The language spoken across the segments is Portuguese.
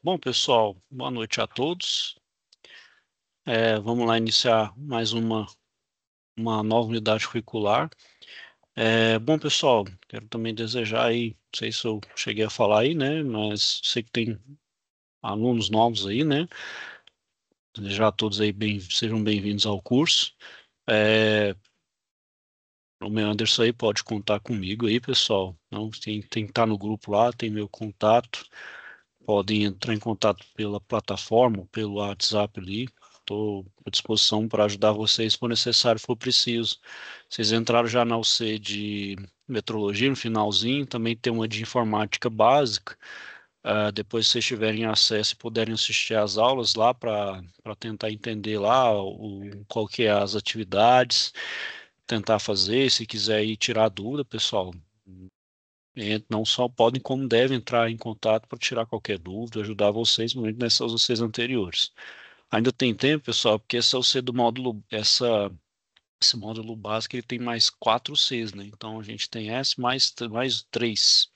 Bom, pessoal, boa noite a todos. Vamos lá iniciar mais uma nova unidade curricular. Bom, pessoal, quero também desejar aí, não sei se eu cheguei a falar aí, né, mas sei que tem alunos novos aí, né, desejar a todos aí sejam bem-vindos ao curso. É, o meu Anderson aí pode contar comigo aí, pessoal. Então, tem que estar no grupo lá, tem meu contato. Podem entrar em contato pela plataforma, pelo WhatsApp ali. Estou à disposição para ajudar vocês, se for necessário, se for preciso. Vocês entraram já na UC de metrologia no finalzinho, também tem uma de informática básica. Depois, se vocês tiverem acesso e puderem assistir às aulas lá para tentar entender lá qual que é as atividades, tentar fazer, se quiser ir tirar dúvida, pessoal, não só podem, como devem entrar em contato para tirar qualquer dúvida, ajudar vocês muito nessas vocês anteriores. Ainda tem tempo, pessoal, porque esse é o C do módulo, esse módulo básico ele tem mais 4 Cs, né? Então a gente tem S mais 3.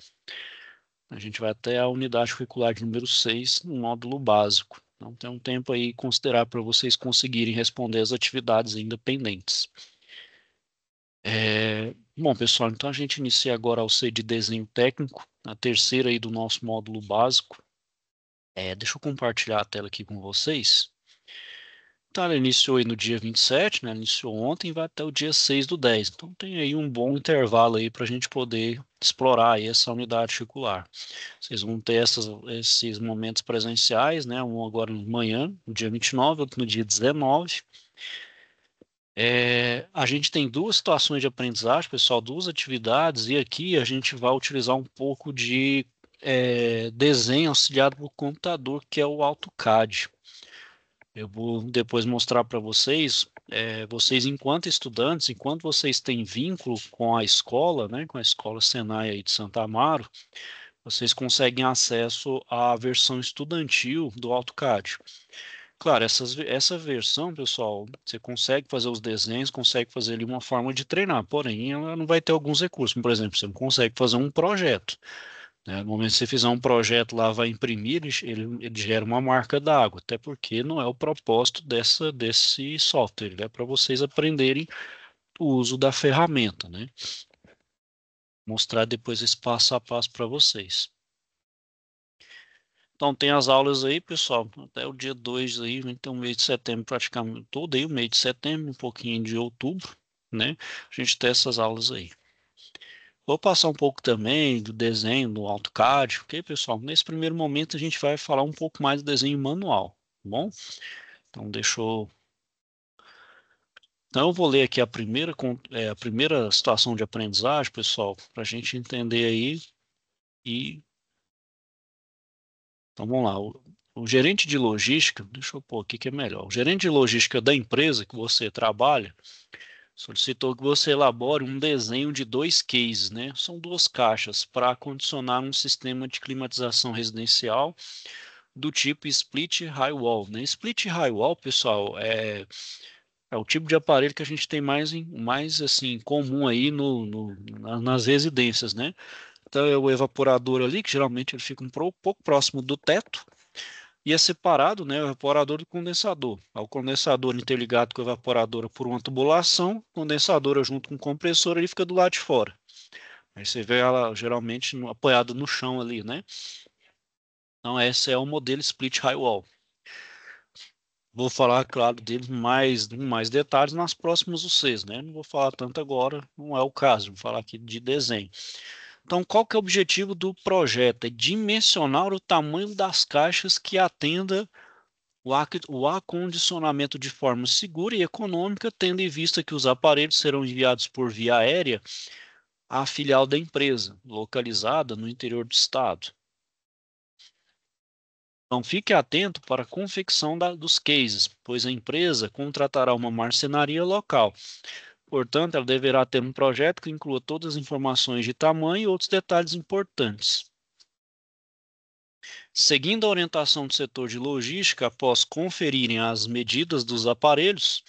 A gente vai até a unidade curricular de número 6 no módulo básico. Então tem um tempo aí considerar para vocês conseguirem responder as atividades ainda pendentes. Bom, pessoal, então a gente inicia agora o C de desenho técnico, a terceira aí do nosso módulo básico. Deixa eu compartilhar a tela aqui com vocês. Então, ela iniciou aí no dia 27, né? Iniciou ontem e vai até o dia 6 do 10. Então, tem aí um bom intervalo aí para a gente poder explorar aí essa unidade curricular. Vocês vão ter esses momentos presenciais, né? Um agora de manhã, no dia 29, outro no dia 19. A gente tem duas situações de aprendizagem, pessoal, duas atividades, e aqui a gente vai utilizar um pouco de desenho auxiliado por computador, que é o AutoCAD. Eu vou depois mostrar para vocês, vocês enquanto estudantes, enquanto vocês têm vínculo com a escola, né, com a escola Senai aí de Santa Amaro, vocês conseguem acesso à versão estudantil do AutoCAD. Claro, essa versão, pessoal, você consegue fazer os desenhos, consegue fazer ali uma forma de treinar, porém ela não vai ter alguns recursos. Por exemplo, você não consegue fazer um projeto, né? No momento que você fizer um projeto lá, vai imprimir, ele gera uma marca d'água, até porque não é o propósito desse software, ele é para vocês aprenderem o uso da ferramenta, né? Mostrar depois esse passo a passo para vocês. Então tem as aulas aí, pessoal, até o dia 2 aí, então mês de setembro praticamente todo aí, o mês de setembro, um pouquinho de outubro, né? A gente tem essas aulas aí. Vou passar um pouco também do desenho do AutoCAD, ok, pessoal? Nesse primeiro momento a gente vai falar um pouco mais do desenho manual, tá bom? Então deixa eu... Então eu vou ler aqui a primeira situação de aprendizagem, pessoal, para a gente entender aí e... Então vamos lá, o gerente de logística, deixa eu pôr aqui que é melhor. O gerente de logística da empresa que você trabalha solicitou que você elabore um desenho de dois cases, né? São duas caixas para acondicionar um sistema de climatização residencial do tipo split high wall, né? Split high wall, pessoal, é o tipo de aparelho que a gente tem mais assim comum aí nas residências, né? Então é o evaporador ali, que geralmente ele fica um pouco próximo do teto, e é separado, né, o evaporador do condensador. O condensador interligado com a evaporadora por uma tubulação, condensadora junto com o compressor, ele fica do lado de fora. Aí você vê ela geralmente apoiada no chão ali, né? Então esse é o modelo split high wall. Vou falar, claro, dele mais detalhes nas próximas UCs, né? Não vou falar tanto agora, não é o caso, vou falar aqui de desenho. Então, qual que é o objetivo do projeto? É dimensionar o tamanho das caixas que atenda o acondicionamento de forma segura e econômica, tendo em vista que os aparelhos serão enviados por via aérea à filial da empresa, localizada no interior do estado. Então, fique atento para a confecção dos cases, pois a empresa contratará uma marcenaria local. Portanto, ela deverá ter um projeto que inclua todas as informações de tamanho e outros detalhes importantes. Seguindo a orientação do setor de logística, após conferirem as medidas dos aparelhos,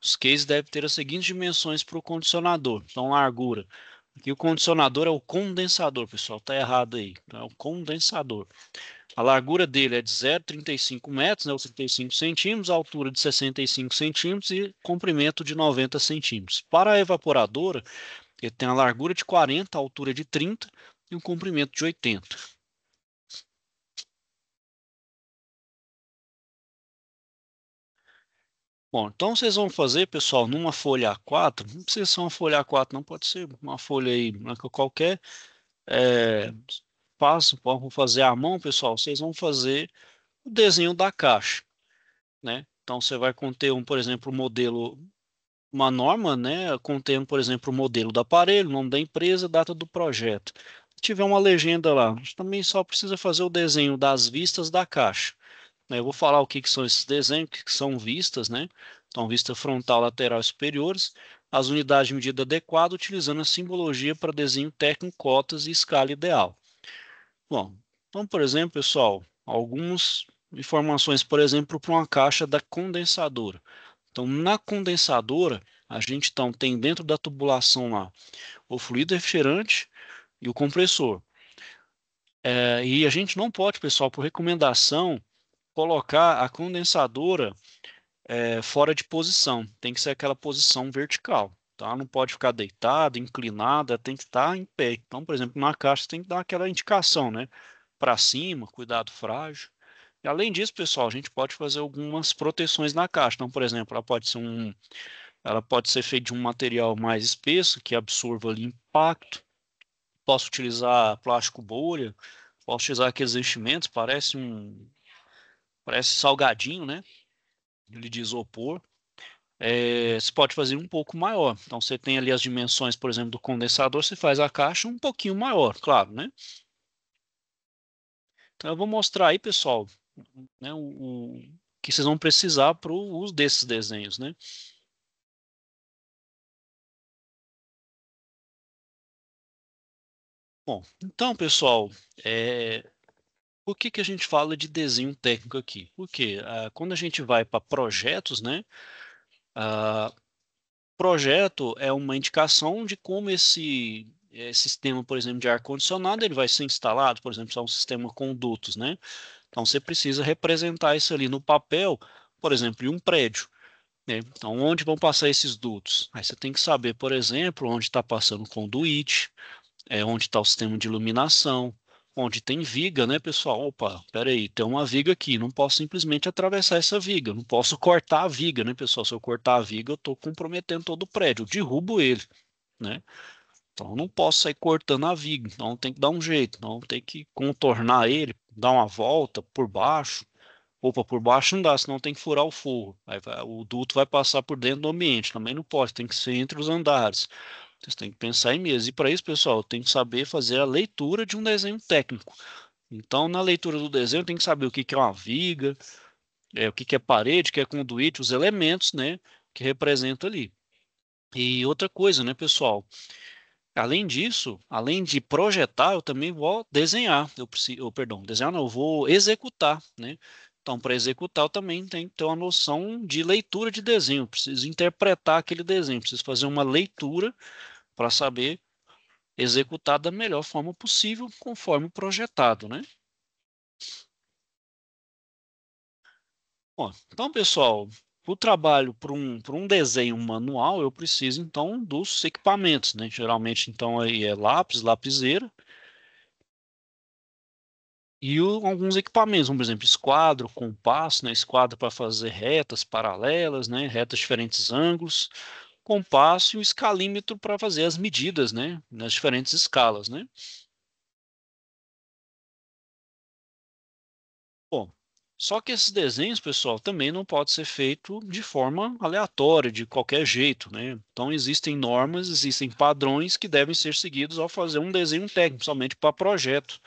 os cases devem ter as seguintes dimensões para o condicionador. Então, largura. Aqui o condicionador é o condensador, pessoal. Está errado aí. Então, é o condensador. A largura dele é de 0,35 metros, né, ou 35 centímetros, a altura de 65 centímetros e comprimento de 90 centímetros. Para a evaporadora, ele tem a largura de 40, a altura de 30 e um comprimento de 80. Bom, então vocês vão fazer, pessoal, numa folha A4, não precisa ser uma folha A4, não pode ser uma folha aí branca qualquer. É, vão fazer à mão, pessoal, vocês vão fazer o desenho da caixa, né? Então você vai conter por exemplo, o modelo, uma norma, né? Contendo, por exemplo, o modelo do aparelho, o nome da empresa, data do projeto. Se tiver uma legenda lá, você também só precisa fazer o desenho das vistas da caixa, né? Eu vou falar o que que são esses desenhos, o que que são vistas, né? Então, vista frontal, lateral e superiores, as unidades de medida adequada, utilizando a simbologia para desenho técnico, cotas e escala ideal. Bom, então, por exemplo, pessoal, algumas informações, por exemplo, para uma caixa da condensadora. Então, na condensadora, a gente então tem dentro da tubulação lá o fluido refrigerante e o compressor. E a gente não pode, pessoal, por recomendação, colocar a condensadora fora de posição. Tem que ser aquela posição vertical, tá? Não pode ficar deitada, inclinada, tem que estar em pé. Então, por exemplo, na caixa tem que dar aquela indicação, né? Para cima, cuidado frágil. E além disso, pessoal, a gente pode fazer algumas proteções na caixa. Então, por exemplo, ela pode ser feita de um material mais espesso que absorva ali impacto. Posso utilizar plástico bolha, posso utilizar aqueles enchimentos, parece salgadinho, né? Ele de isopor. Você pode fazer um pouco maior. Então, você tem ali as dimensões, por exemplo, do condensador, você faz a caixa um pouquinho maior, claro, né? Então, eu vou mostrar aí, pessoal, né, o que vocês vão precisar para o uso desses desenhos, né? Bom, então, pessoal, por que que a gente fala de desenho técnico aqui? Porque quando a gente vai para projetos, né? ah, Projeto é uma indicação de como esse sistema, por exemplo, de ar-condicionado, ele vai ser instalado, por exemplo, se é um sistema com dutos, né? Então você precisa representar isso ali no papel, por exemplo, em um prédio, né? Então, onde vão passar esses dutos? Aí você tem que saber, por exemplo, onde está passando o conduíte, onde está o sistema de iluminação, onde tem viga, né, pessoal? Opa, peraí, tem uma viga aqui, não posso simplesmente atravessar essa viga, não posso cortar a viga, né, pessoal? Se eu cortar a viga, eu estou comprometendo todo o prédio, eu derrubo ele, né? Então, eu não posso sair cortando a viga, então tem que dar um jeito, então tem que contornar ele, dar uma volta por baixo. Opa, por baixo não dá, senão tem que furar o forro. O duto vai passar por dentro do ambiente, também não pode, tem que ser entre os andares. Vocês têm que pensar em mesa. E para isso, pessoal, tem que saber fazer a leitura de um desenho técnico. Então, na leitura do desenho, tem que saber o que que é uma viga, o que que é parede, o que é conduíte, os elementos, né, que representa ali. E outra coisa, né, pessoal? Além disso, além de projetar, eu também vou desenhar. Perdão, desenhar não, eu vou executar, né? Então, para executar, eu também tenho que ter uma noção de leitura de desenho. Eu preciso interpretar aquele desenho, preciso fazer uma leitura para saber executar da melhor forma possível, conforme projetado, né? Bom, então, pessoal, o trabalho para um desenho manual, eu preciso então dos equipamentos, né? Geralmente, então, aí é lápis, lapiseira e alguns equipamentos, como, por exemplo, esquadro, compasso, né? Esquadro para fazer retas paralelas, né? Retas de diferentes ângulos, compasso e o escalímetro para fazer as medidas, né? Nas diferentes escalas, né? Bom, só que esses desenhos, pessoal, também não pode ser feito de forma aleatória, de qualquer jeito, né? Então existem normas, existem padrões que devem ser seguidos ao fazer um desenho técnico, somente para projeto,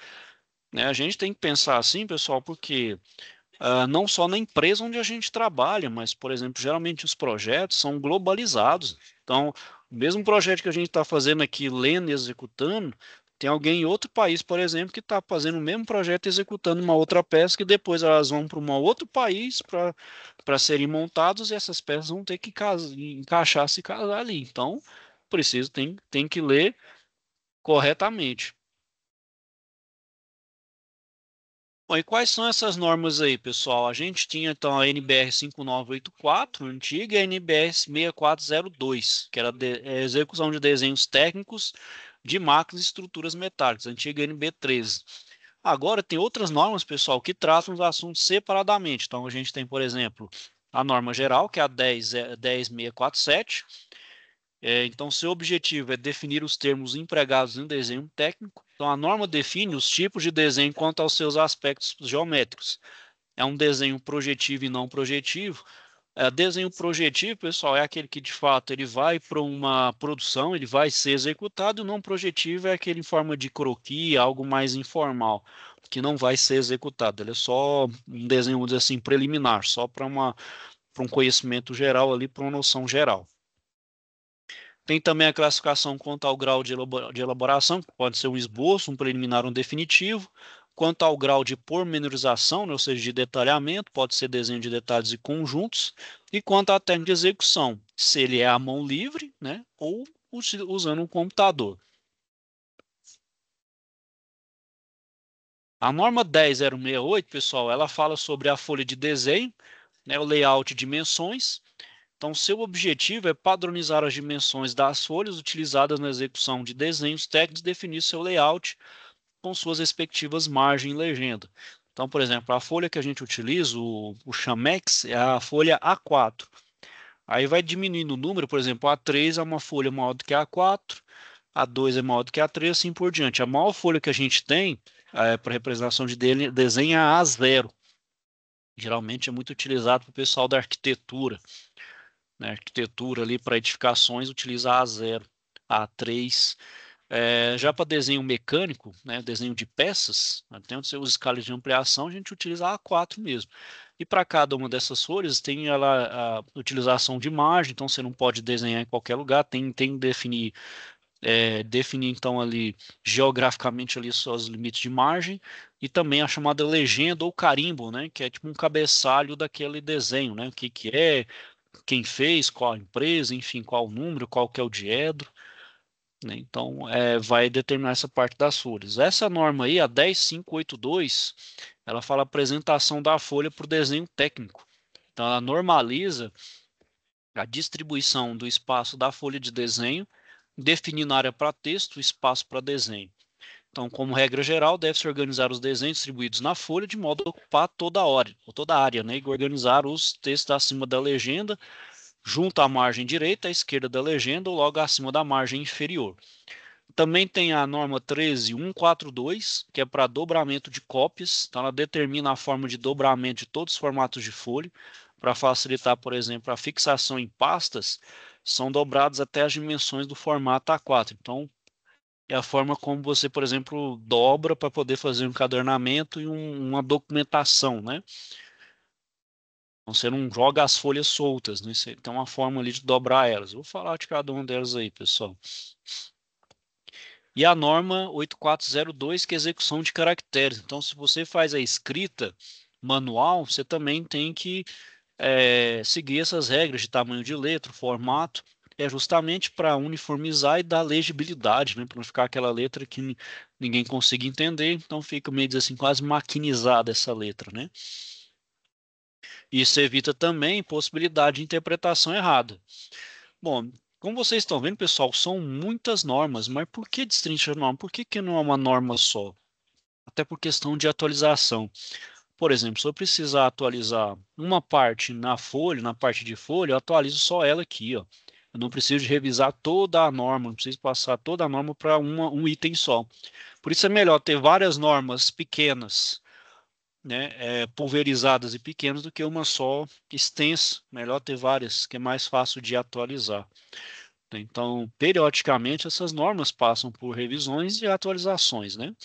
né? A gente tem que pensar assim, pessoal, porque não só na empresa onde a gente trabalha, mas, por exemplo, geralmente os projetos são globalizados. Então, o mesmo projeto que a gente está fazendo aqui, lendo e executando, tem alguém em outro país, por exemplo, que está fazendo o mesmo projeto e executando uma outra peça, que depois elas vão para um outro país para serem montadas e essas peças vão ter que encaixar, se casar ali. Então, tem que ler corretamente. Bom, e quais são essas normas aí, pessoal? A gente tinha então a NBR 5984, antiga, e a NBR 6402, que era execução de desenhos técnicos de máquinas e estruturas metálicas, antiga NB 13. Agora tem outras normas, pessoal, que tratam os assuntos separadamente. Então a gente tem, por exemplo, a norma geral, que é a 10647. Então, seu objetivo é definir os termos empregados em desenho técnico. Então, a norma define os tipos de desenho quanto aos seus aspectos geométricos. É um desenho projetivo e não projetivo. Desenho projetivo, pessoal, é aquele que de fato ele vai para uma produção, ele vai ser executado. O não projetivo é aquele em forma de croquis, algo mais informal, que não vai ser executado. Ele é só um desenho, vamos dizer assim, preliminar, só para um conhecimento geral ali, para uma noção geral. Tem também a classificação quanto ao grau de elaboração, que pode ser um esboço, um preliminar, um definitivo. Quanto ao grau de pormenorização, né, ou seja, de detalhamento, pode ser desenho de detalhes e conjuntos. E quanto à técnica de execução, se ele é à mão livre, né, ou usando um computador. A norma 10068, pessoal, ela fala sobre a folha de desenho, né, o layout e dimensões. Então, seu objetivo é padronizar as dimensões das folhas utilizadas na execução de desenhos técnicos e definir seu layout com suas respectivas margens e legenda. Então, por exemplo, a folha que a gente utiliza, o Chamex, é a folha A4. Aí vai diminuindo o número, por exemplo, a A3 é uma folha maior do que a A4, a A2 é maior do que a A3, assim por diante. A maior folha que a gente tem para representação de desenho é a A0. Geralmente é muito utilizado para o pessoal da arquitetura, né? Arquitetura ali para edificações utiliza a A0, a A3. Já para desenho mecânico, né, desenho de peças, até onde você usa escala de ampliação, a gente utiliza a A4 mesmo. E para cada uma dessas folhas tem a utilização de margem, então você não pode desenhar em qualquer lugar, tem que definir então ali geograficamente ali seus limites de margem e também a chamada legenda ou carimbo, né, que é tipo um cabeçalho daquele desenho, né, o que que é, quem fez, qual a empresa, enfim, qual o número, qual que é o diedro, né? Então, vai determinar essa parte das folhas. Essa norma aí, a 10582, ela fala apresentação da folha para o desenho técnico. Então, ela normaliza a distribuição do espaço da folha de desenho, definindo área para texto e espaço para desenho. Então, como regra geral, deve-se organizar os desenhos distribuídos na folha de modo a ocupar toda a área, né? E organizar os textos acima da legenda, junto à margem direita, à esquerda da legenda ou logo acima da margem inferior. Também tem a norma 13142, que é para dobramento de cópias. Então, ela determina a forma de dobramento de todos os formatos de folha. Para facilitar, por exemplo, a fixação em pastas, são dobrados até as dimensões do formato A4. Então, é a forma como você, por exemplo, dobra para poder fazer um encadernamento e uma documentação, né? Então, você não joga as folhas soltas, né? Você tem uma forma ali de dobrar elas. Eu vou falar de cada uma delas aí, pessoal. E a norma 8402, que é execução de caracteres. Então, se você faz a escrita manual, você também tem que seguir essas regras de tamanho de letra, formato, justamente para uniformizar e dar legibilidade, né? Para não ficar aquela letra que ninguém consiga entender, então fica meio assim, quase maquinizada essa letra, né? Isso evita também possibilidade de interpretação errada. Bom, como vocês estão vendo, pessoal, são muitas normas, mas por que destrincha norma? Por que não é uma norma só? Até por questão de atualização. Por exemplo, se eu precisar atualizar uma parte na folha, na parte de folha, eu atualizo só ela aqui, ó. Eu não preciso de revisar toda a norma, não preciso passar toda a norma para um item só. Por isso é melhor ter várias normas pequenas, né, pulverizadas e pequenas do que uma só extensa. Melhor ter várias, que é mais fácil de atualizar. Então, periodicamente, essas normas passam por revisões e atualizações, né?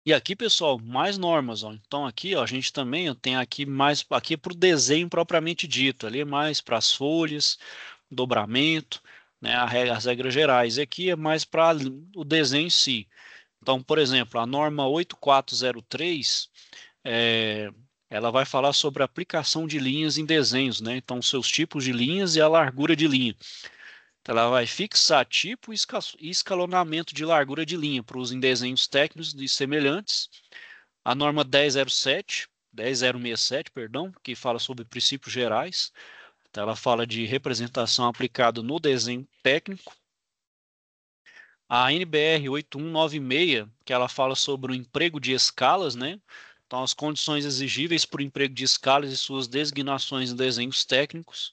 E aqui, pessoal, mais normas, ó. Então aqui, ó, a gente também tem aqui mais aqui para o desenho propriamente dito, ali é mais para as folhas, dobramento, né, as regras gerais. E aqui é mais para o desenho em si. Então, por exemplo, a norma 8403, é, ela vai falar sobre a aplicação de linhas em desenhos, né? Então, seus tipos de linhas e a largura de linha. Ela vai fixar tipo e escalonamento de largura de linha para uso em desenhos técnicos e semelhantes. A norma 10067, perdão, que fala sobre princípios gerais. Então, ela fala de representação aplicada no desenho técnico. A NBR 8196, que ela fala sobre o emprego de escalas, né? Então, as condições exigíveis para o emprego de escalas e suas designações em desenhos técnicos.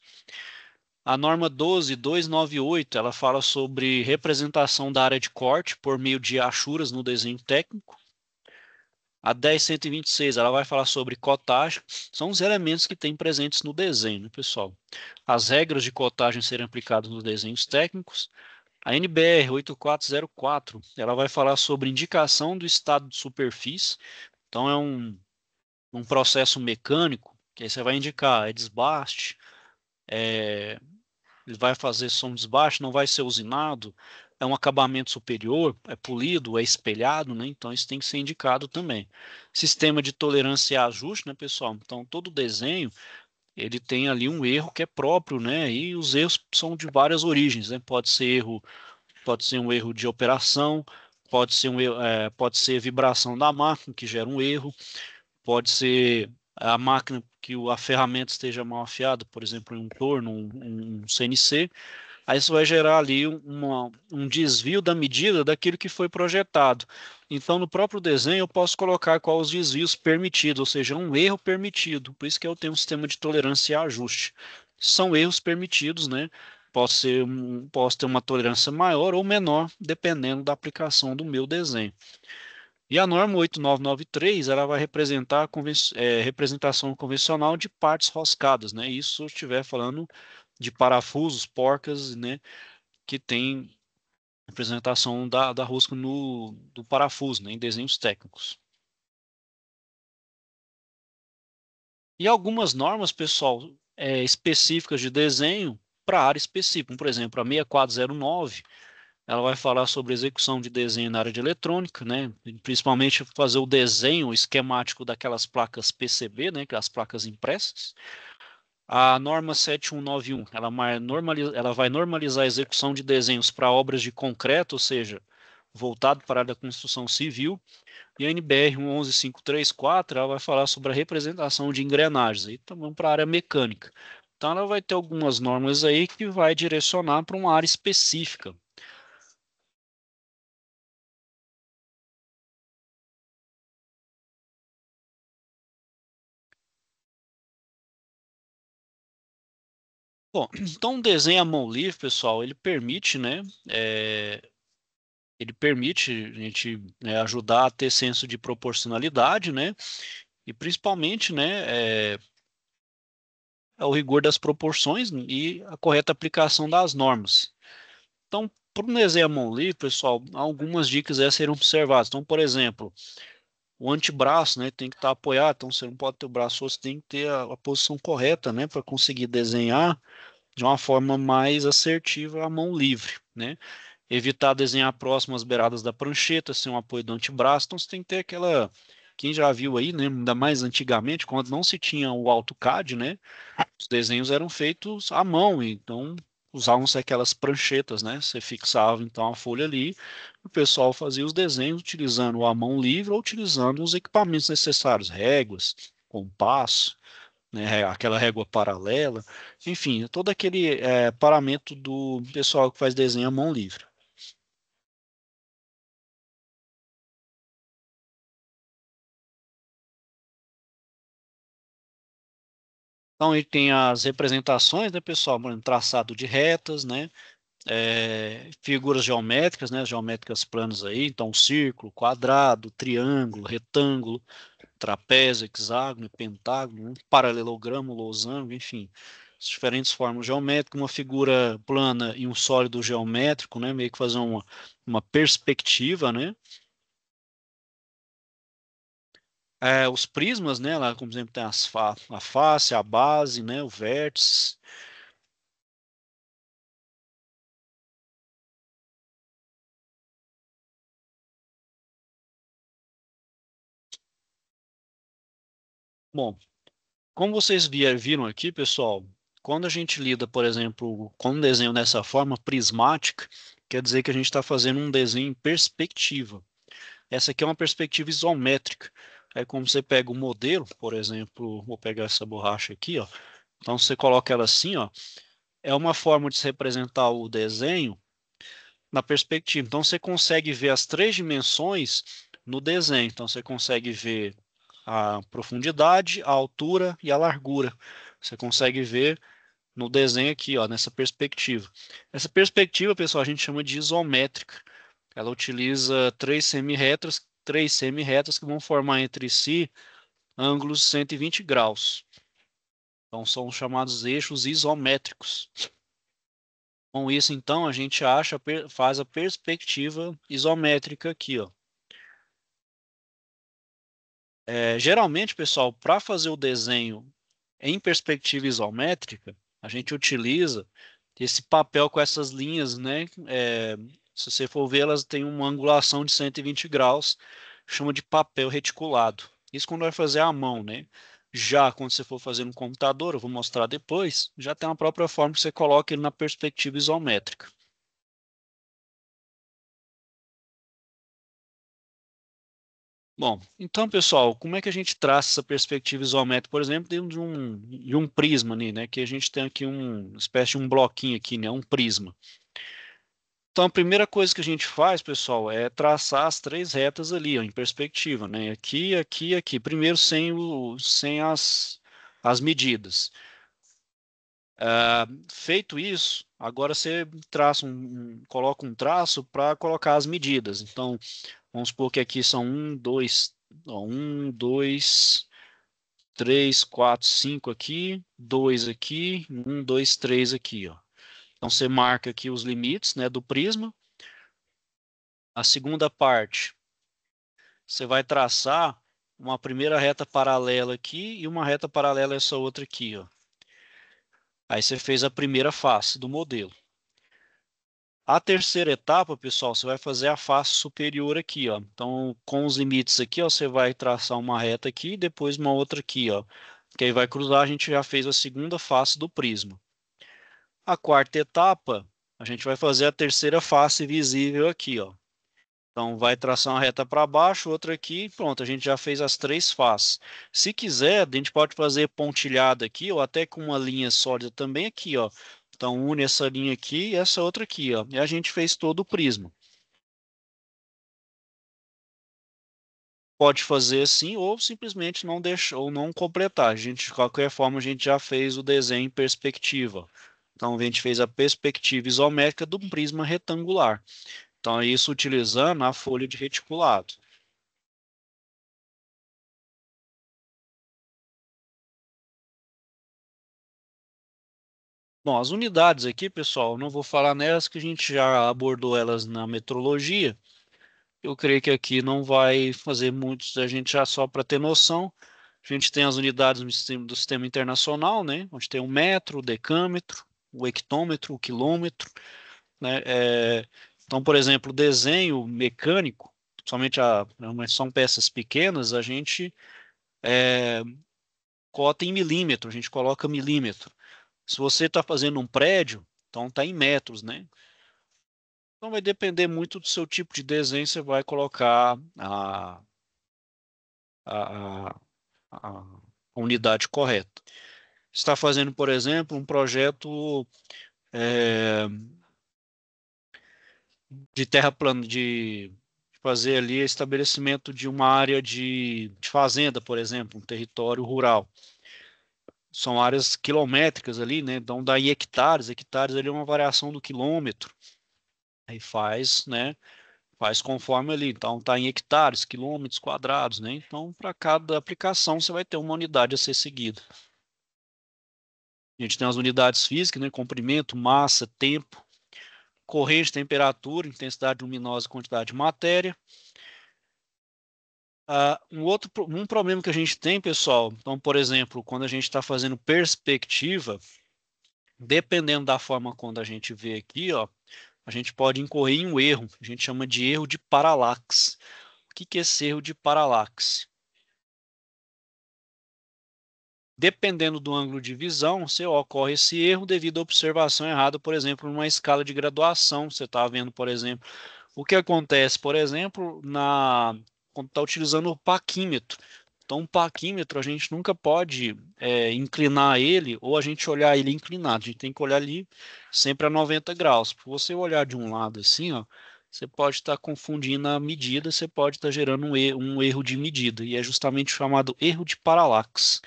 A norma 12298, ela fala sobre representação da área de corte por meio de achuras no desenho técnico. A 10126, ela vai falar sobre cotagem. São os elementos que tem presentes no desenho, né, pessoal? As regras de cotagem serem aplicadas nos desenhos técnicos. A NBR 8404, ela vai falar sobre indicação do estado de superfície. Então, é um processo mecânico, que aí você vai indicar, é desbaste, ele vai fazer som de desbaste, não vai ser usinado, é um acabamento superior, é polido, é espelhado, né? Então, isso tem que ser indicado também. Sistema de tolerância e ajuste, né, pessoal? Então, todo desenho, ele tem ali um erro que é próprio, né? E os erros são de várias origens, né? Pode ser um erro de operação, pode ser vibração da máquina que gera um erro, pode ser a máquina que a ferramenta esteja mal afiada, por exemplo, em um torno, um CNC, aí isso vai gerar ali um desvio da medida daquilo que foi projetado. Então, no próprio desenho, eu posso colocar quais os desvios permitidos, ou seja, um erro permitido. Por isso que eu tenho um sistema de tolerância e ajuste. São erros permitidos, né? Posso ter uma tolerância maior ou menor, dependendo da aplicação do meu desenho. E a norma 8993, ela vai representar a representação convencional de partes roscadas, né? Isso se eu estiver falando de parafusos, porcas, né? Que tem representação da rosca do parafuso, né? Em desenhos técnicos. E algumas normas, pessoal, específicas de desenho para área específica. Por exemplo, a 6409, ela vai falar sobre execução de desenho na área de eletrônica, né? Principalmente fazer o desenho esquemático daquelas placas PCB, né? Que é as placas impressas. A norma 7191, ela vai normalizar a execução de desenhos para obras de concreto, ou seja, voltado para a área da construção civil. E a NBR 11534, ela vai falar sobre a representação de engrenagens, aí também para a área mecânica. Então, ela vai ter algumas normas aí que vai direcionar para uma área específica. Bom, então o desenho à mão livre, pessoal, ele permite, né, ele permite a gente, né, ajudar a ter senso de proporcionalidade, né, e principalmente, né, é o rigor das proporções e a correta aplicação das normas. Então, para o desenho à mão livre, pessoal, algumas dicas serem observadas. Então, por exemplo, o antebraço, né, tem que estar apoiado, então você não pode ter o braço, você tem que ter a posição correta, né, para conseguir desenhar de uma forma mais assertiva a mão livre, né? Evitar desenhar próximo às beiradas da prancheta, sem o apoio do antebraço. Então você tem que ter aquela. Quem já viu aí, né? Ainda mais antigamente, quando não se tinha o AutoCAD, né? Os desenhos eram feitos à mão, então usavam-se aquelas pranchetas, né? Você fixava então a folha ali, o pessoal fazia os desenhos utilizando a mão livre ou utilizando os equipamentos necessários, réguas, compasso, né, aquela régua paralela, enfim, todo aquele paramento do pessoal que faz desenho à mão livre. Então, ele tem as representações, né, pessoal, por exemplo, traçado de retas, né, figuras geométricas, né, geométricas planas aí, então círculo, quadrado, triângulo, retângulo, trapézio, hexágono, pentágono, né, paralelogramo, losango, enfim, as diferentes formas geométricas, uma figura plana e um sólido geométrico, né, meio que fazer uma perspectiva, né. Os prismas, né, lá, como exemplo, tem a face, a base, né, o vértice. Bom, como vocês viram aqui, pessoal, quando a gente lida, por exemplo, com um desenho dessa forma, prismática, quer dizer que a gente está fazendo um desenho em perspectiva. Essa aqui é uma perspectiva isométrica. É como você pega o modelo, por exemplo, vou pegar essa borracha aqui, ó. Então você coloca ela assim, ó. É uma forma de se representar o desenho na perspectiva. Então você consegue ver as três dimensões no desenho. Então você consegue ver a profundidade, a altura e a largura. Você consegue ver no desenho aqui, ó, nessa perspectiva. Essa perspectiva, pessoal, a gente chama de isométrica. Ela utiliza três semi-retas que vão formar entre si ângulos de 120 graus. Então são chamados eixos isométricos. Com isso, então, a gente faz a perspectiva isométrica aqui, ó. Geralmente, pessoal, para fazer o desenho em perspectiva isométrica, a gente utiliza esse papel com essas linhas, né? Se você for ver, elas têm uma angulação de 120 graus, chama de papel reticulado. Isso quando vai fazer à mão, né? Já quando você for fazer no computador, eu vou mostrar depois, já tem uma própria forma que você coloca ele na perspectiva isométrica. Bom, então, pessoal, como é que a gente traça essa perspectiva isométrica, por exemplo, dentro de um prisma ali, né? Que a gente tem aqui uma espécie de um bloquinho aqui, né? Um prisma. Então, a primeira coisa que a gente faz, pessoal, é traçar as três retas ali, ó, em perspectiva, né? Aqui, aqui, aqui. Primeiro sem as medidas. Feito isso, agora você coloca um traço para colocar as medidas. Então, vamos supor que aqui são dois, três, quatro, cinco aqui, dois aqui, dois, três aqui, ó. Então você marca aqui os limites, né, do prisma. A segunda parte, você vai traçar uma primeira reta paralela aqui e uma reta paralela a essa outra aqui, ó. Aí você fez a primeira face do modelo. A terceira etapa, pessoal, você vai fazer a face superior aqui, ó. Então, com os limites aqui, ó, você vai traçar uma reta aqui e depois uma outra aqui, ó. Que aí vai cruzar, a gente já fez a segunda face do prisma. A quarta etapa, a gente vai fazer a terceira face visível aqui, ó. Então, vai traçar uma reta para baixo, outra aqui, pronto, a gente já fez as três faces. Se quiser, a gente pode fazer pontilhada aqui, ou até com uma linha sólida também aqui, ó. Então, une essa linha aqui e essa outra aqui, ó. E a gente fez todo o prisma. Pode fazer assim, ou simplesmente não deixar, ou não completar. A gente, de qualquer forma, a gente já fez o desenho em perspectiva. Então, a gente fez a perspectiva isométrica do prisma retangular. Então, é isso utilizando a folha de reticulado. Bom, as unidades aqui, pessoal, não vou falar nelas, que a gente já abordou elas na metrologia. Eu creio que aqui não vai fazer muito, a gente já só para ter noção. A gente tem as unidades do sistema internacional, né? Onde tem o metro, o decâmetro, o hectômetro, o quilômetro, né? Então, por exemplo, o desenho mecânico, somente mas são peças pequenas, a gente cota em milímetro, a gente coloca milímetro. Se você está fazendo um prédio, então está em metros, né? Então vai depender muito do seu tipo de desenho, você vai colocar a, a, a unidade correta. Está fazendo, por exemplo, um projeto é, de terra plana, de fazer ali estabelecimento de uma área de fazenda, por exemplo, um território rural. São áreas quilométricas ali, né? Então dá em hectares. Hectares ali é uma variação do quilômetro. Aí faz, né? Faz conforme ali. Então tá em hectares, quilômetros quadrados, né? Então para cada aplicação você vai ter uma unidade a ser seguida. A gente tem as unidades físicas, né? Comprimento, massa, tempo, corrente, temperatura, intensidade luminosa, quantidade de matéria. Um problema que a gente tem, pessoal, então, por exemplo, quando a gente está fazendo perspectiva, dependendo da forma quando a gente vê aqui, ó, a gente pode incorrer em um erro. A gente chama de erro de paralaxe. O que que é esse erro de paralaxe? Dependendo do ângulo de visão, se ocorre esse erro devido à observação errada, por exemplo, numa escala de graduação. Você está vendo, por exemplo, o que acontece, por exemplo, quando está utilizando o paquímetro. Então, o paquímetro a gente nunca pode inclinar ele ou a gente olhar ele inclinado. A gente tem que olhar ali sempre a 90 graus. Se você olhar de um lado assim, ó, você pode estar confundindo a medida, você pode estar gerando um erro de medida, e é justamente chamado erro de paralaxe.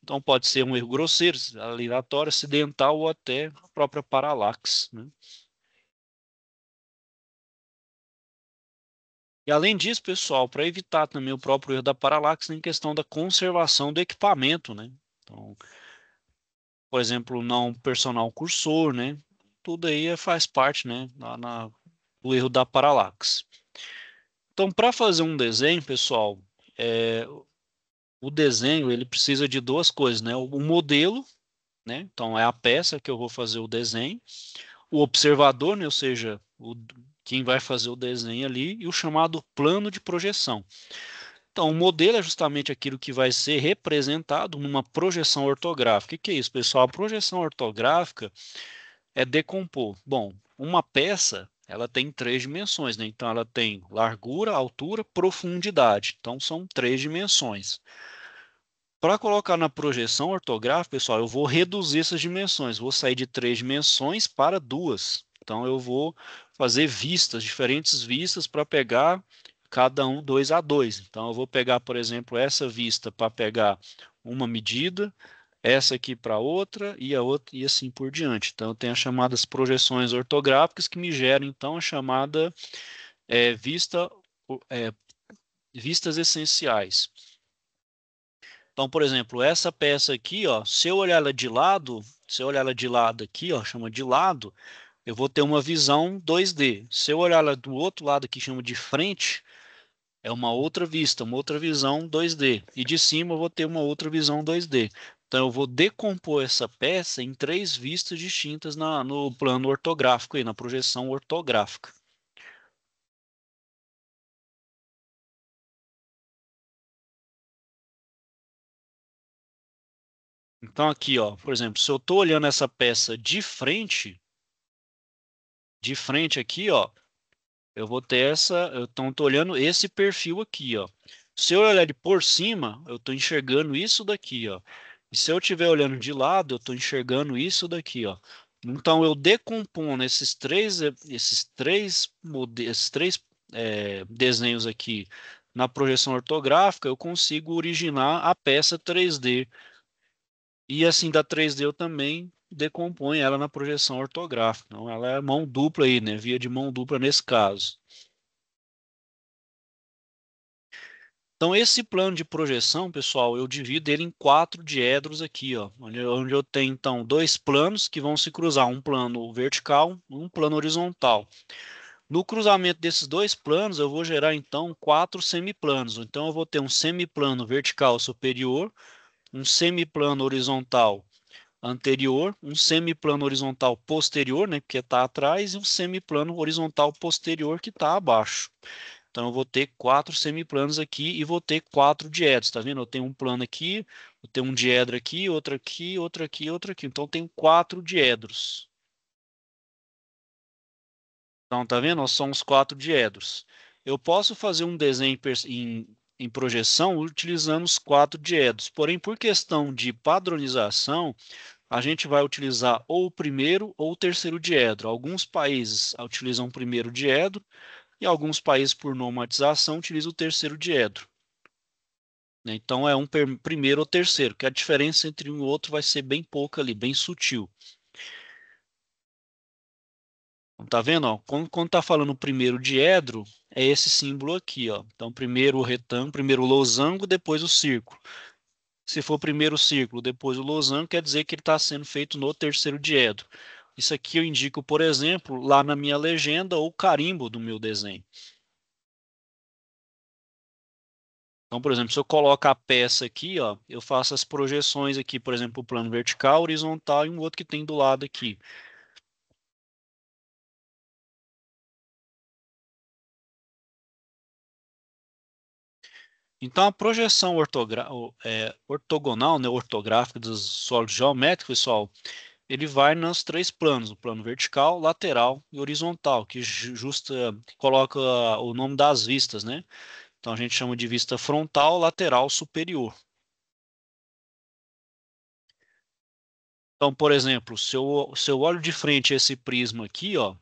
Então, pode ser um erro grosseiro, aleatório, acidental ou até a própria paralaxe, né? E além disso, pessoal, para evitar também o próprio erro da paralaxe, tem questão da conservação do equipamento, né? Então, por exemplo, não personal cursor, né? Tudo aí faz parte, né, do erro da paralaxe. Então, para fazer um desenho, pessoal, é, o desenho ele precisa de duas coisas, né? O modelo, né? Então, é a peça que eu vou fazer o desenho, o observador, né? Ou seja, quem vai fazer o desenho ali, e o chamado plano de projeção. Então, o modelo é justamente aquilo que vai ser representado numa projeção ortográfica. O que é isso, pessoal? A projeção ortográfica é decompor. Bom, uma peça, ela tem três dimensões, né? Então, ela tem largura, altura, profundidade. Então, são três dimensões. Para colocar na projeção ortográfica, pessoal, eu vou reduzir essas dimensões. Vou sair de três dimensões para duas. Então, eu vou fazer vistas, diferentes vistas para pegar cada um 2 a 2. Então, eu vou pegar, por exemplo, essa vista para pegar uma medida, essa aqui para outra e a outra e assim por diante. Então, eu tenho as chamadas projeções ortográficas que me geram, então, a chamada vista, é, vistas essenciais. Então, por exemplo, essa peça aqui, ó, se eu olhar ela de lado, se eu olhar ela de lado aqui, ó, chama de lado, eu vou ter uma visão 2D. Se eu olhar ela do outro lado aqui, chama de frente, é uma outra vista, uma outra visão 2D. E de cima eu vou ter uma outra visão 2D. Então eu vou decompor essa peça em três vistas distintas no plano ortográfico, aí, na projeção ortográfica. Então aqui, ó, por exemplo, se eu estou olhando essa peça de frente aqui, ó, eu vou ter então estou olhando esse perfil aqui, ó. Se eu olhar de por cima, eu estou enxergando isso daqui, ó. E se eu estiver olhando de lado, eu estou enxergando isso daqui, ó. Então eu decompondo esses três desenhos aqui na projeção ortográfica, eu consigo originar a peça 3D. E assim da 3D eu também decomponho ela na projeção ortográfica. Então ela é mão dupla aí, né? Via de mão dupla nesse caso. Então, esse plano de projeção, pessoal, eu divido ele em quatro diedros aqui, ó, onde eu tenho, então, dois planos que vão se cruzar, um plano vertical e um plano horizontal. No cruzamento desses dois planos, eu vou gerar, então, quatro semiplanos. Então, eu vou ter um semiplano vertical superior, um semiplano horizontal anterior, um semiplano horizontal posterior, né, que está atrás, e um semiplano horizontal posterior que está abaixo. Então, eu vou ter quatro semiplanos aqui e vou ter quatro diedros, tá vendo? Eu tenho um plano aqui, eu tenho um diedro aqui, outro aqui, outro aqui, outro aqui. Então, eu tenho quatro diedros. Então, tá vendo? São os quatro diedros. Eu posso fazer um desenho em projeção utilizando os quatro diedros. Porém, por questão de padronização, a gente vai utilizar ou o primeiro ou o terceiro diedro. Alguns países utilizam o primeiro diedro e alguns países, por normatização, utilizam o terceiro diedro, né? Então é um primeiro ou terceiro, que a diferença entre um e outro vai ser bem pouca ali, bem sutil. Então, tá vendo? Ó? Quando tá falando primeiro diedro, é esse símbolo aqui, ó. Então primeiro o retângulo, primeiro o losango, depois o círculo. Se for primeiro o círculo, depois o losango, quer dizer que ele está sendo feito no terceiro diedro. Isso aqui eu indico, por exemplo, lá na minha legenda ou carimbo do meu desenho. Então, por exemplo, se eu coloco a peça aqui, ó, eu faço as projeções aqui, por exemplo, o plano vertical, horizontal e um outro que tem do lado aqui. Então, a projeção ortogonal, né, ortográfica dos sólidos geométricos, pessoal, ele vai nos três planos, o plano vertical, lateral e horizontal, que coloca o nome das vistas, né? Então, a gente chama de vista frontal, lateral, superior. Então, por exemplo, se eu olho de frente esse prisma aqui, ó,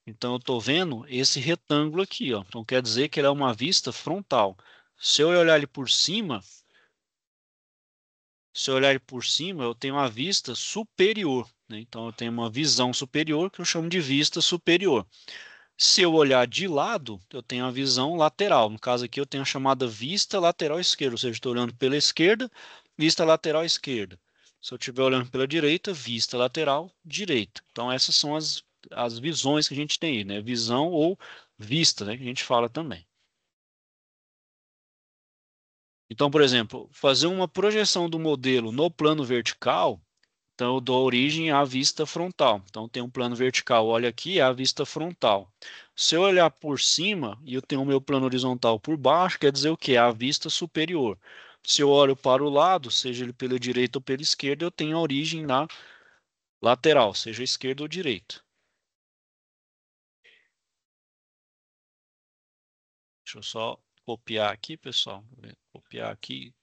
então eu estou vendo esse retângulo aqui, ó. Então quer dizer que ele é uma vista frontal. Se eu olhar ele por cima, se eu olhar ele por cima, eu tenho uma vista superior, né? Então eu tenho uma visão superior que eu chamo de vista superior. Se eu olhar de lado, eu tenho a visão lateral. No caso aqui, eu tenho a chamada vista lateral esquerda, ou seja, estou olhando pela esquerda, vista lateral esquerda. Se eu estiver olhando pela direita, vista lateral direita. Então, essas são as visões que a gente tem aí, né? Visão ou vista, né? Que a gente fala também. Então, por exemplo, fazer uma projeção do modelo no plano vertical. Então, eu dou origem à vista frontal. Então, tem um plano vertical, olha aqui, é a vista frontal. Se eu olhar por cima e eu tenho o meu plano horizontal por baixo, quer dizer o quê? É a vista superior. Se eu olho para o lado, seja ele pela direita ou pela esquerda, eu tenho a origem na lateral, seja esquerda ou direita. Deixa eu só copiar aqui, pessoal. Copiar aqui.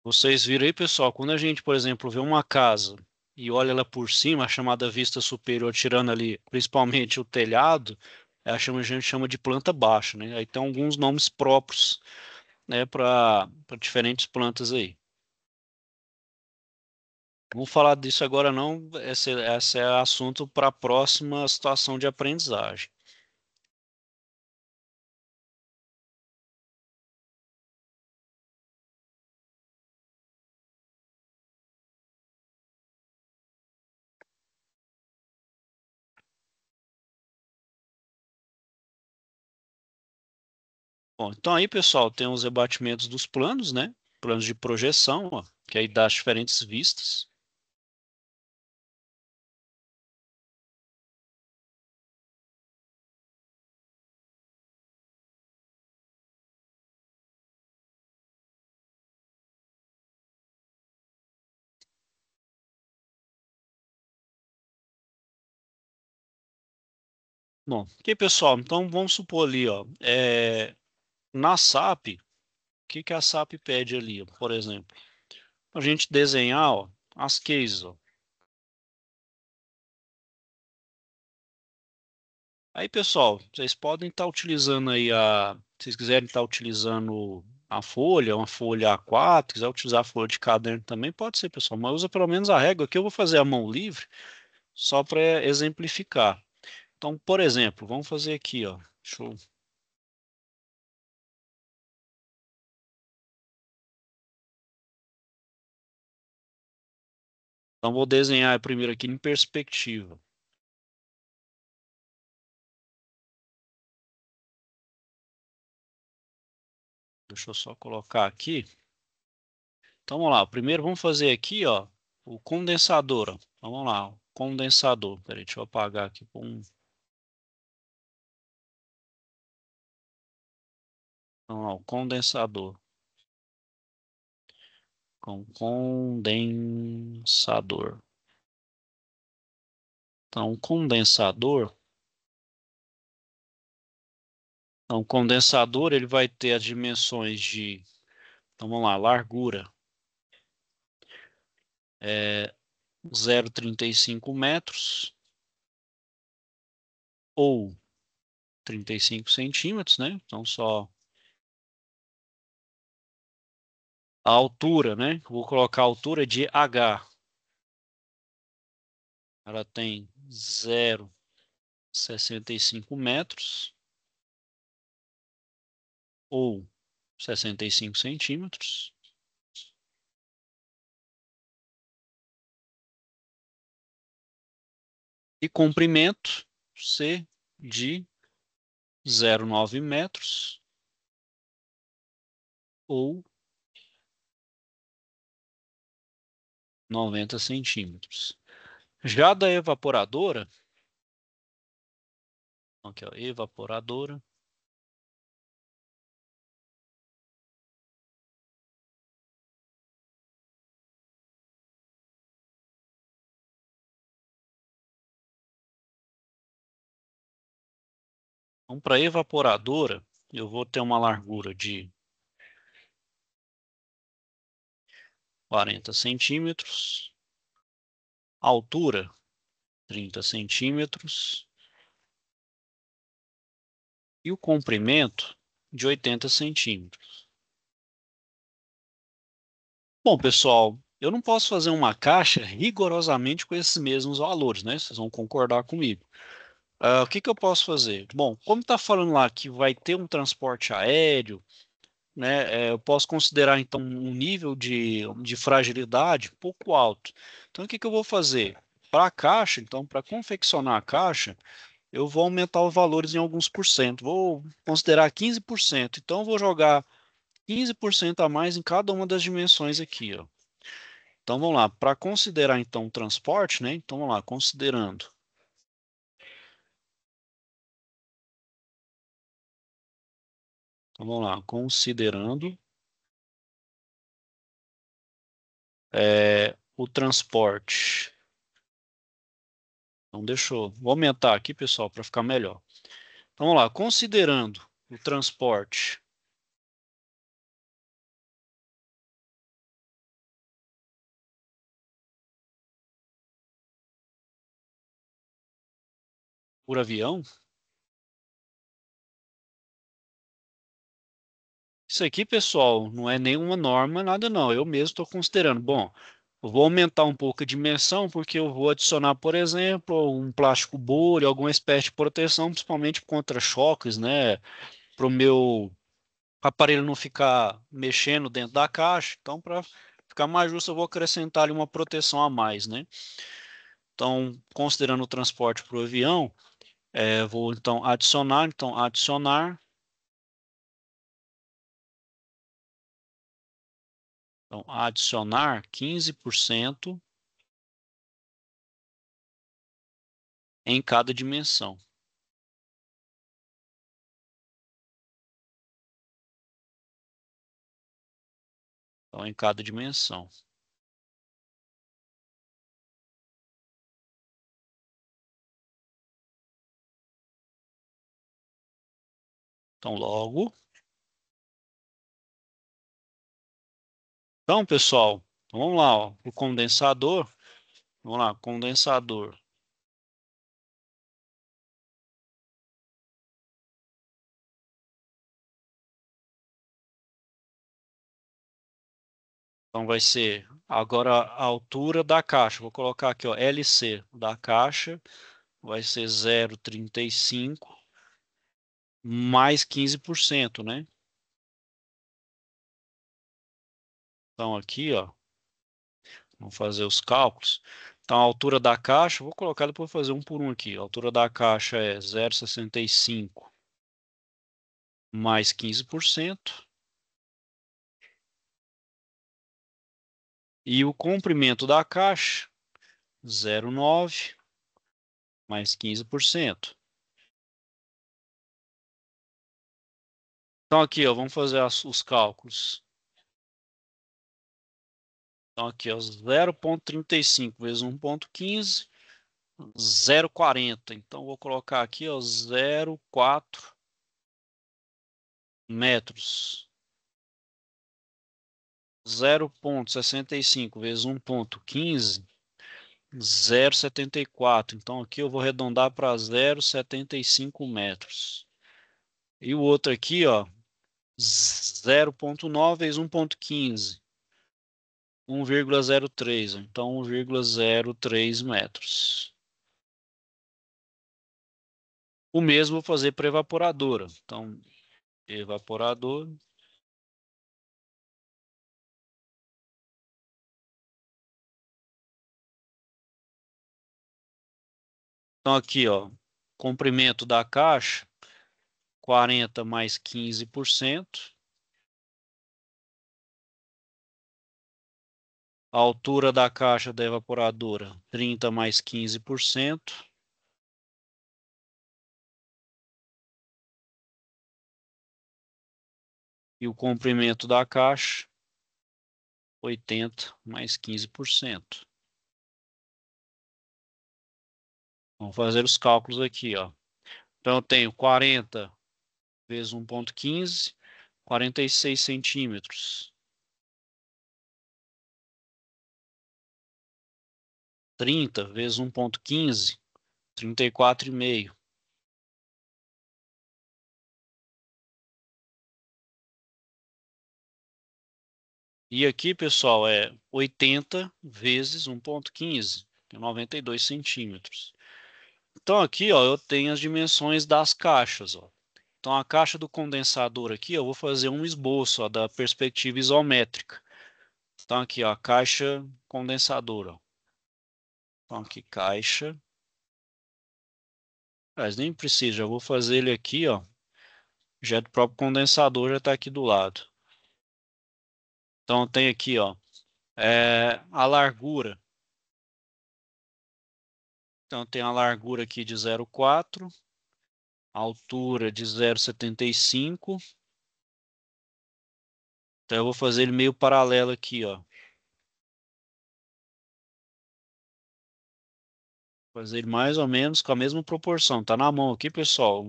Vocês viram aí, pessoal, quando a gente, por exemplo, vê uma casa e olha ela por cima, a chamada vista superior, tirando ali principalmente o telhado, a gente chama de planta baixa, né? Aí tem alguns nomes próprios, né, para diferentes plantas aí. Vamos falar disso agora não, esse é assunto para a próxima situação de aprendizagem. Bom, então aí, pessoal, tem os rebatimentos dos planos, né? Planos de projeção, ó, que aí dá as diferentes vistas. Bom, ok, pessoal, então vamos supor ali, ó, na SAP, o que que a SAP pede ali, ó, por exemplo? A gente desenhar, ó, as cases, ó. Aí, pessoal, vocês podem estar utilizando aí se vocês quiserem estar utilizando a folha, uma folha A4, quiser utilizar a folha de caderno também, pode ser, pessoal, mas usa pelo menos a régua, que eu vou fazer a mão livre, só para exemplificar. Então, por exemplo, vamos fazer aqui, ó. Então, vou desenhar primeiro aqui em perspectiva. Deixa eu só colocar aqui. Então, vamos lá. Primeiro, vamos fazer aqui, ó, o condensador, ó. Então, vamos lá, o condensador. Peraí, deixa eu apagar aqui. Vamos lá, o condensador. Condensador. Então, o condensador ele vai ter as dimensões de Então vamos lá, largura 0,35 metros ou 35 centímetros, né? Então só a altura, né? Vou colocar a altura de H. Ela tem 0,65 metros ou 65 centímetros. E comprimento C de 0,9 metros ou 90 centímetros. Já da evaporadora, aqui ó, evaporadora, então para evaporadora eu vou ter uma largura de 40 centímetros, altura 30 centímetros e o comprimento de 80 centímetros. Bom, pessoal, eu não posso fazer uma caixa rigorosamente com esses mesmos valores, né? Vocês vão concordar comigo. O que que eu posso fazer? Bom, como está falando lá que vai ter um transporte aéreo, né? Eu posso considerar então um nível de fragilidade um pouco alto. Então, o que que eu vou fazer? Para a caixa, então, para confeccionar a caixa, eu vou aumentar os valores em alguns por cento. Vou considerar 15%. Então, eu vou jogar 15% a mais em cada uma das dimensões aqui, ó. Então, vamos lá. Para considerar, então, o transporte, né? Então, vamos lá. Considerando. Então, vamos lá. Considerando o transporte. Então, vou aumentar aqui, pessoal, para ficar melhor. Então, vamos lá. Considerando o transporte por avião, isso aqui, pessoal, não é nenhuma norma, nada não. Eu mesmo estou considerando. Bom, eu vou aumentar um pouco a dimensão porque eu vou adicionar, por exemplo, um plástico bolha, alguma espécie de proteção, principalmente contra choques, né? Para o meu aparelho não ficar mexendo dentro da caixa. Então, para ficar mais justo, eu vou acrescentar ali uma proteção a mais, né? Então, considerando o transporte para o avião, vou então adicionar, então adicionar 15% em cada dimensão. Então, em cada dimensão. Então, logo. Então, pessoal, vamos lá, ó, o condensador. Vamos lá, condensador. Então, vai ser agora a altura da caixa. Vou colocar aqui, ó, LC da caixa vai ser 0,35 mais 15%, né? Então, aqui, ó, vamos fazer os cálculos. Então, a altura da caixa, vou colocar depois fazer um por um aqui. A altura da caixa é 0,65 mais 15%. E o comprimento da caixa, 0,9 mais 15%. Então, aqui, ó, vamos fazer os cálculos. Então, aqui, ó, 0,35 vezes 1,15, 0,40. Então, vou colocar aqui, ó, 0,4 metros. 0,65 vezes 1,15, 0,74. Então aqui eu vou arredondar para 0,75 metros. E o outro aqui, ó, 0,9 vezes 1,15, 1,03. Então 1,03 metros. O mesmo vou fazer para evaporadora. Então, evaporador. Então aqui, ó, comprimento da caixa, 40 mais 15%. A altura da caixa da evaporadora, 30 mais 15%. E o comprimento da caixa, 80 mais 15%. Vamos fazer os cálculos aqui, ó. Então eu tenho 40 vezes 1,15, 46 centímetros. 30 vezes 1,15, 34,5. E aqui, pessoal, é 80 vezes 1,15, tem 92 centímetros. Então aqui, ó, eu tenho as dimensões das caixas, ó. Então a caixa do condensador aqui, eu vou fazer um esboço, ó, da perspectiva isométrica. Então aqui, ó, a caixa condensadora, ó. Então aqui, caixa. Mas nem precisa, já vou fazer ele aqui, ó. Já do próprio condensador já está aqui do lado. Então tem aqui, ó, a largura. Então tem a largura aqui de 0,4, a altura de 0,75. Então eu vou fazer ele meio paralelo aqui, ó. Fazer ele mais ou menos com a mesma proporção. Tá na mão aqui, pessoal.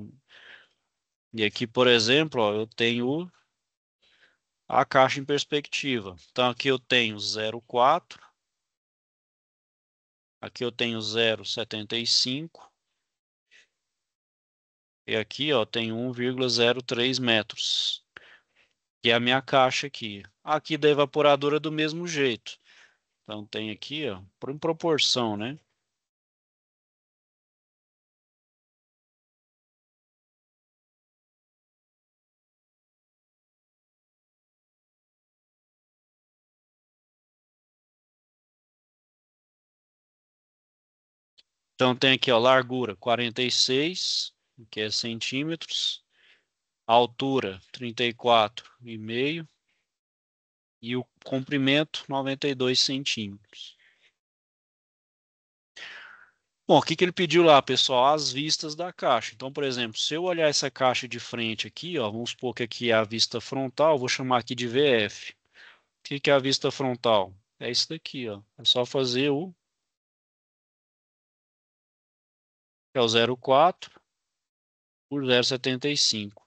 E aqui, por exemplo, ó, eu tenho a caixa em perspectiva. Então aqui eu tenho 0,4. Aqui eu tenho 0,75. E aqui, ó, tem 1,03 metros, que é a minha caixa aqui. Aqui da evaporadora do mesmo jeito. Então tem aqui, ó, em proporção, né? Então tem aqui, ó, largura 46, que é centímetros, altura 34,5 e o comprimento 92 centímetros. Bom, o que que ele pediu lá, pessoal? As vistas da caixa. Então, por exemplo, se eu olhar essa caixa de frente aqui, ó, vamos supor que aqui é a vista frontal, vou chamar aqui de VF. O que que é a vista frontal? É isso daqui, ó. É só fazer é o 0,4 por 0,75.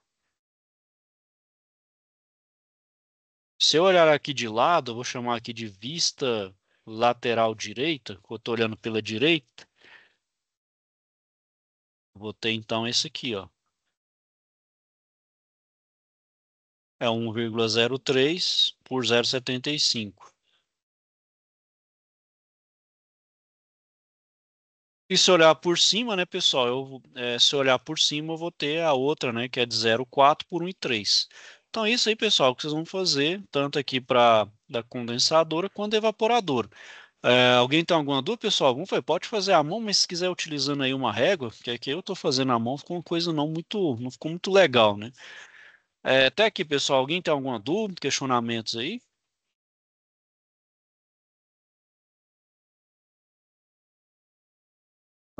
Se eu olhar aqui de lado, eu vou chamar aqui de vista lateral direita, que eu estou olhando pela direita, vou ter então esse aqui, ó. É 1,03 por 0,75. E se olhar por cima, né, pessoal, se olhar por cima, eu vou ter a outra, né, que é de 0,4 por 1,3. Então é isso aí, pessoal, que vocês vão fazer, tanto aqui para da condensadora quanto da evaporadora. Alguém tem alguma dúvida, pessoal? Algum foi? Pode fazer à mão, mas se quiser utilizando aí uma régua, que aqui eu estou fazendo à mão, ficou uma coisa não ficou muito legal, né? Até aqui, pessoal, alguém tem alguma dúvida, questionamentos aí?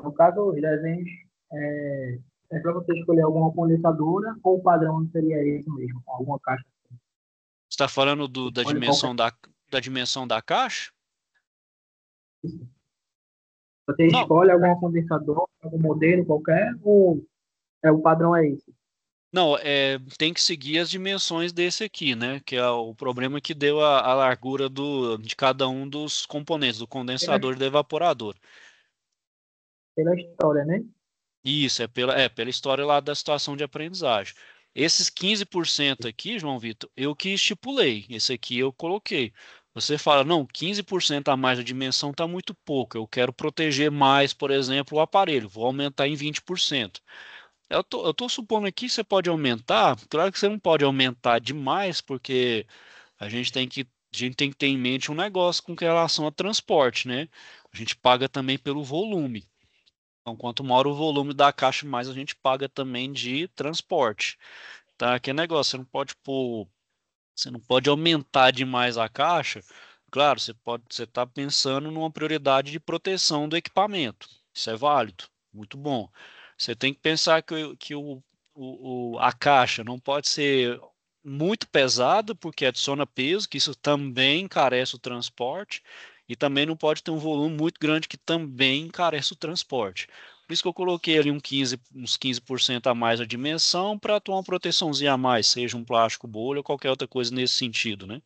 No caso, os desenhos é para você escolher alguma condensadora ou o padrão seria esse mesmo, alguma caixa. Você está falando Você da escolhe qualquer. da dimensão da caixa? Você Não, escolhe alguma condensadora, algum modelo qualquer, ou o padrão é esse? Não, tem que seguir as dimensões desse aqui, né? Que é o problema que deu a largura de cada um dos componentes, do Pela, condensador e do evaporador. pela história, né? Isso, é pela história lá da situação de aprendizagem. Esses 15% aqui, João Vitor, eu que estipulei. Esse aqui eu coloquei. Você fala, não, 15% a mais da dimensão está muito pouco. Eu quero proteger mais, por exemplo, o aparelho. Vou aumentar em 20%. Eu tô supondo aqui que você pode aumentar. Claro que você não pode aumentar demais, porque a gente tem que ter em mente um negócio com relação a transporte, né? A gente paga também pelo volume. Então, quanto maior o volume da caixa, mais a gente paga também de transporte. Tá? Que negócio, você não pode aumentar demais a caixa. Claro, você está pensando numa prioridade de proteção do equipamento. Isso é válido, muito bom. Você tem que pensar que a caixa não pode ser muito pesada, porque adiciona peso, que isso também encarece o transporte, e também não pode ter um volume muito grande, que também encarece o transporte. Por isso que eu coloquei ali uns 15% a mais a dimensão para ter uma proteçãozinha a mais, seja um plástico bolha ou qualquer outra coisa nesse sentido, né?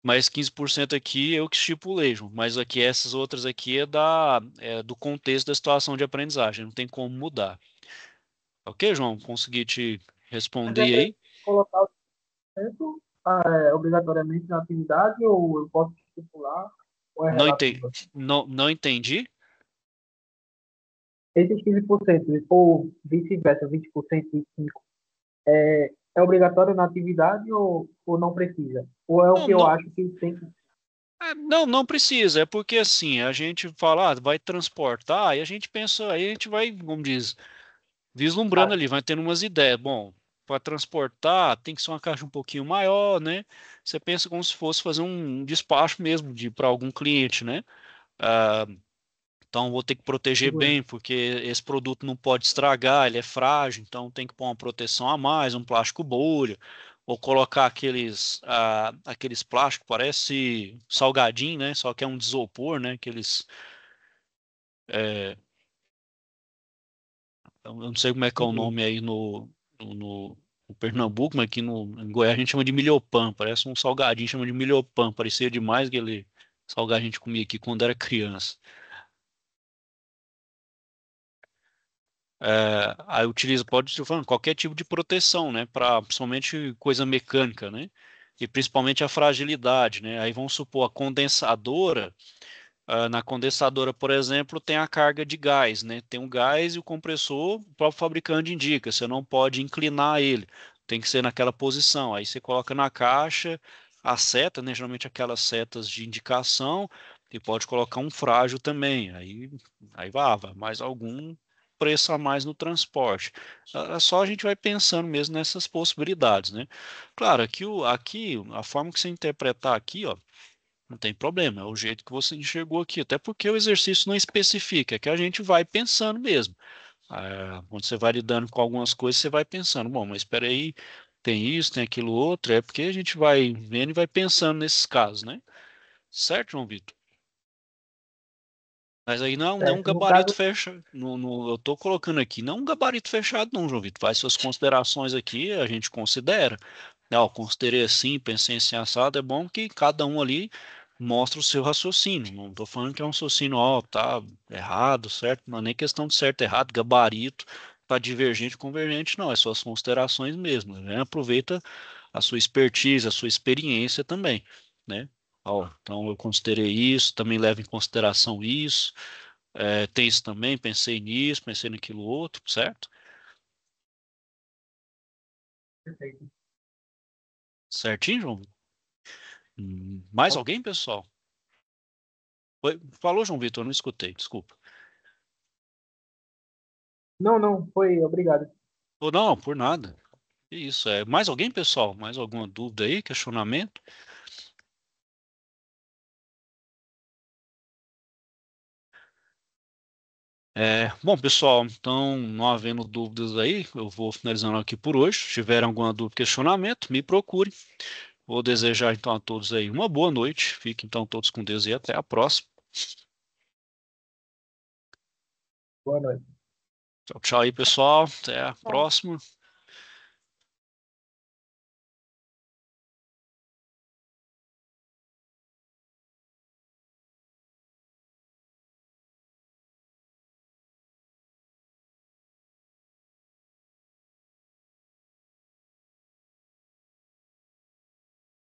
Mas 15% aqui eu que estipulei, João. Mas aqui essas outras aqui do contexto da situação de aprendizagem, não tem como mudar. Ok, João? Consegui te Mas responder aí? colocar o tempo obrigatoriamente na atividade ou eu posso estipular ou é Não entendi. relativa? Não, não entendi? Esses 15%, ou vice-versa, 20%, 25%, é obrigatório na atividade ou não precisa? Ou é o Não, que eu não, acho que tem que. não precisa. É porque assim, a gente fala, vai transportar, e a gente pensa, aí a gente vai, como diz, vislumbrando ali, vai tendo umas ideias. Bom, para transportar tem que ser uma caixa um pouquinho maior, né? Você pensa como se fosse fazer um despacho mesmo para algum cliente, né? Ah, então vou ter que proteger bem, porque esse produto não pode estragar, ele é frágil, então tem que pôr uma proteção a mais, um plástico bolha, ou colocar aqueles plásticos, parece salgadinho, né? Só que é um de isopor, né? É, eu não sei como é que é o Entendi. nome aí no, no- no Pernambuco, mas aqui em Goiás a gente chama de milhopan, parece um salgadinho, chama de milhopan, parecia demais aquele salgadinho que a gente comia aqui quando era criança. Aí utiliza, pode ser falando, qualquer tipo de proteção, né, para principalmente coisa mecânica, né, e principalmente a fragilidade, né. Aí vamos supor a condensadora. Na condensadora, por exemplo, tem a carga de gás, né? Tem um gás e o compressor, o próprio fabricante indica, você não pode inclinar ele, tem que ser naquela posição. Aí você coloca na caixa a seta, né? Geralmente aquelas setas de indicação, e pode colocar um frágil também. Aí vai mais algum preço a mais no transporte. Só a gente vai pensando mesmo nessas possibilidades, né? Claro, aqui a forma que você interpretar aqui, ó. Não tem problema, é o jeito que você enxergou aqui, até porque o exercício não especifica, é que a gente vai pensando mesmo. Quando você vai lidando com algumas coisas, você vai pensando, bom, mas espera aí, tem isso, tem aquilo outro, é porque a gente vai vendo e vai pensando nesses casos, né? Certo, João Vitor? Mas aí não é um Certo. No gabarito caso, fechado. Eu estou colocando aqui, não é um gabarito fechado, não, João Vitor. Faz suas considerações aqui, a gente considera. Não, considerei assim, pensei assim assado. É bom que cada um ali mostra o seu raciocínio. Não estou falando que é um raciocínio, ó, tá errado, certo? Não é nem questão de certo, errado, gabarito para divergente, convergente, não. É suas considerações mesmo, né? Aproveita a sua expertise, a sua experiência também, né? Ó, então eu considerei isso, também levo em consideração isso, tem isso também, pensei nisso, pensei naquilo outro, certo? perfeito. Certinho, João? Mais alguém, pessoal? Falou, João Vitor, eu não escutei, desculpa. Não, não, foi, obrigado. Ou não, por nada. Isso, mais alguém, pessoal? Mais alguma dúvida aí, questionamento? Bom, pessoal, então, não havendo dúvidas aí, eu vou finalizando aqui por hoje. Se tiver alguma dúvida, questionamento, me procure. Vou desejar então a todos aí uma boa noite. Fiquem então todos com Deus e até a próxima. Boa noite. Tchau, tchau aí, pessoal. Até a próxima.